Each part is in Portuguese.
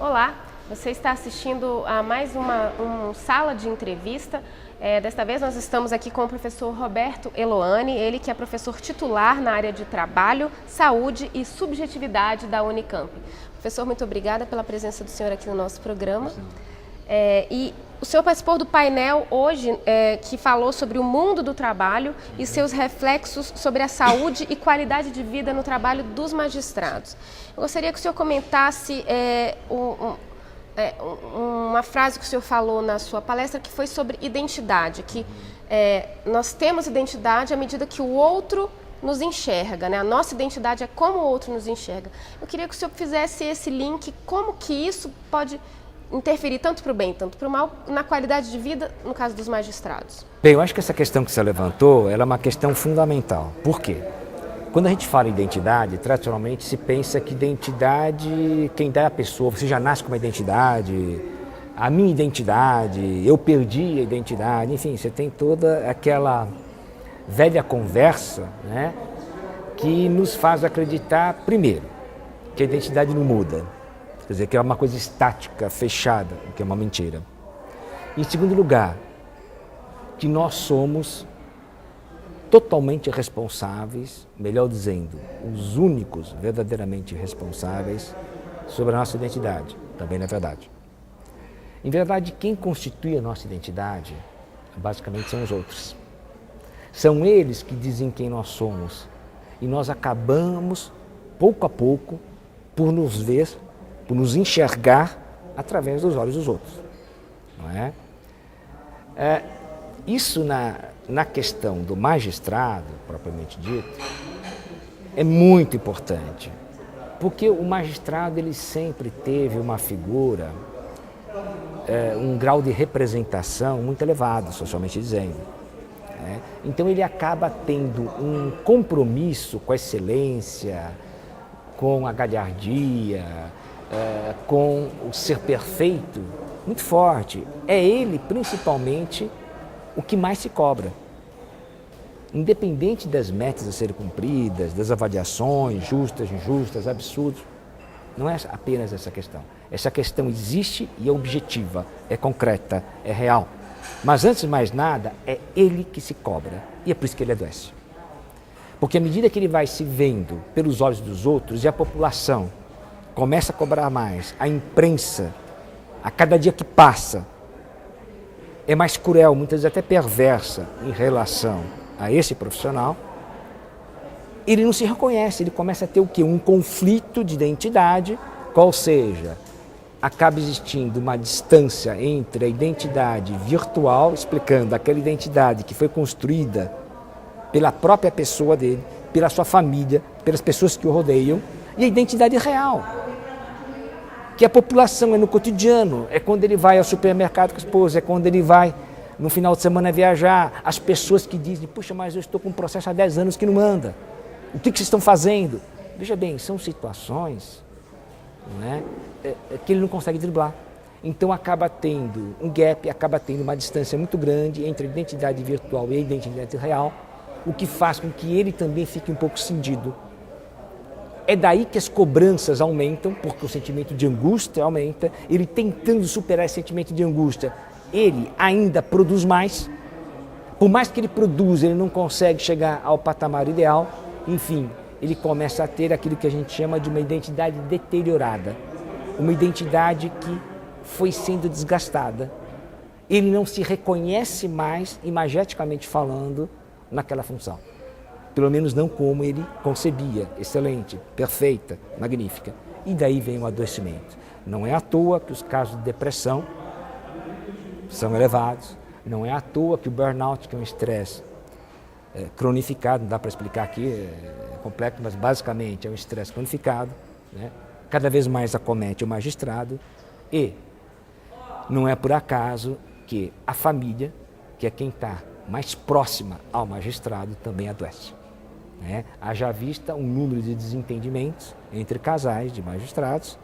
Olá, você está assistindo a mais uma sala de entrevista. Desta vez nós estamos aqui com o professor Roberto Eloane, ele que é professor titular na área de Trabalho, Saúde e Subjetividade da Unicamp. Professor, muito obrigada pela presença do senhor aqui no nosso programa. E o senhor participou do painel hoje que falou sobre o mundo do trabalho e seus reflexos sobre a saúde e qualidade de vida no trabalho dos magistrados. Eu gostaria que o senhor comentasse uma frase que o senhor falou na sua palestra, que foi sobre identidade, que nós temos identidade à medida que o outro nos enxerga, né? A nossa identidade é como o outro nos enxerga. Eu queria que o senhor fizesse esse link, como que isso pode interferir tanto para o bem, tanto para o mal, na qualidade de vida, no caso dos magistrados. Bem, eu acho que essa questão que você levantou, ela é uma questão fundamental. Por quê? Quando a gente fala em identidade, tradicionalmente se pensa que identidade, quem dá é a pessoa, você já nasce com uma identidade, a minha identidade, eu perdi a identidade, enfim, você tem toda aquela velha conversa, né, que nos faz acreditar, primeiro, que a identidade não muda. Quer dizer, que é uma coisa estática, fechada, o que é uma mentira. Em segundo lugar, que nós somos totalmente responsáveis, melhor dizendo, os únicos verdadeiramente responsáveis sobre a nossa identidade. Também não é verdade. Em verdade, quem constitui a nossa identidade, basicamente, são os outros. São eles que dizem quem nós somos. E nós acabamos, pouco a pouco, por nos ver, por nos enxergar através dos olhos dos outros, não é? Isso na questão do magistrado, propriamente dito, é muito importante, porque o magistrado ele sempre teve uma figura, um grau de representação muito elevado, socialmente dizendo. Né? Então ele acaba tendo um compromisso com a excelência, com a galhardia, com o ser perfeito, muito forte. É ele, principalmente, o que mais se cobra. Independente das metas a serem cumpridas, das avaliações justas, injustas, absurdas, não é apenas essa questão. Essa questão existe e é objetiva, é concreta, é real. Mas, antes de mais nada, é ele que se cobra. E é por isso que ele adoece. Porque à medida que ele vai se vendo pelos olhos dos outros e a população começa a cobrar mais, a imprensa, a cada dia que passa, é mais cruel, muitas vezes até perversa em relação a esse profissional, ele não se reconhece, ele começa a ter o quê? Um conflito de identidade, qual seja, acaba existindo uma distância entre a identidade virtual, explicando aquela identidade que foi construída pela própria pessoa dele, pela sua família, pelas pessoas que o rodeiam, e a identidade real, que a população é no cotidiano, é quando ele vai ao supermercado com a esposa, é quando ele vai no final de semana viajar, as pessoas que dizem, puxa, mas eu estou com um processo há 10 anos que não anda, o que vocês estão fazendo? Veja bem, são situações, não é, que ele não consegue driblar. Então acaba tendo um gap, acaba tendo uma distância muito grande entre a identidade virtual e a identidade real, o que faz com que ele também fique um pouco cindido. É daí que as cobranças aumentam, porque o sentimento de angústia aumenta, ele tentando superar esse sentimento de angústia, ele ainda produz mais, por mais que ele produza, ele não consegue chegar ao patamar ideal, enfim, ele começa a ter aquilo que a gente chama de uma identidade deteriorada, uma identidade que foi sendo desgastada. Ele não se reconhece mais, imageticamente falando, naquela função. Pelo menos não como ele concebia, excelente, perfeita, magnífica. E daí vem o adoecimento. Não é à toa que os casos de depressão são elevados, não é à toa que o burnout, que é um estresse cronificado, não dá para explicar aqui, é complexo, mas basicamente é um estresse cronificado, né? Cada vez mais acomete o magistrado e não é por acaso que a família, que é quem está mais próxima ao magistrado, também adoece. Né? Haja vista um número de desentendimentos entre casais de magistrados,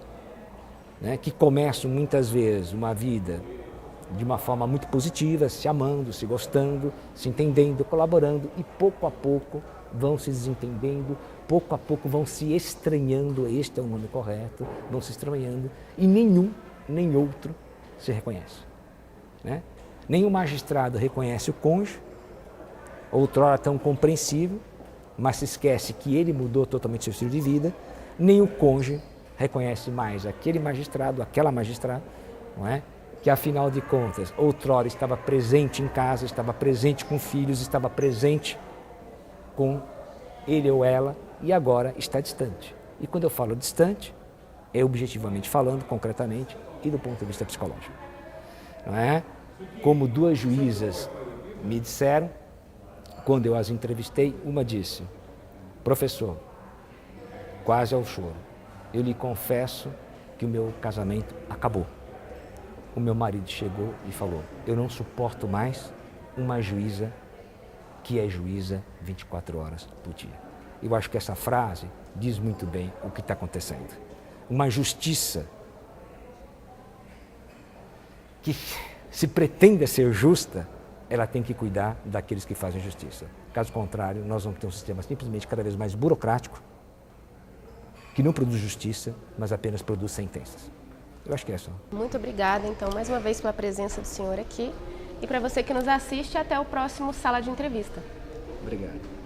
né, que começam muitas vezes uma vida de uma forma muito positiva, se amando, se gostando, se entendendo, colaborando, e pouco a pouco vão se desentendendo, pouco a pouco vão se estranhando, este é o nome correto, vão se estranhando, e nenhum, nem outro se reconhece. Né? Nem o magistrado reconhece o cônjuge, outrora tão compreensível, mas se esquece que ele mudou totalmente seu estilo de vida, nem o cônjuge reconhece mais aquele magistrado, aquela magistrada, não é? Que afinal de contas, outrora estava presente em casa, estava presente com filhos, estava presente com ele ou ela e agora está distante. E quando eu falo distante, é objetivamente falando, concretamente e do ponto de vista psicológico. Não é? Como duas juízas me disseram, quando eu as entrevistei, uma disse: professor, quase ao choro, eu lhe confesso que o meu casamento acabou. O meu marido chegou e falou: eu não suporto mais uma juíza que é juíza 24 horas por dia. Eu acho que essa frase diz muito bem o que está acontecendo. Uma justiça que se pretenda ser justa, ela tem que cuidar daqueles que fazem justiça. Caso contrário, nós vamos ter um sistema simplesmente cada vez mais burocrático, que não produz justiça, mas apenas produz sentenças. Eu acho que é só. Muito obrigada, então, mais uma vez pela presença do senhor aqui. E para você que nos assiste, até o próximo Sala de Entrevista. Obrigado.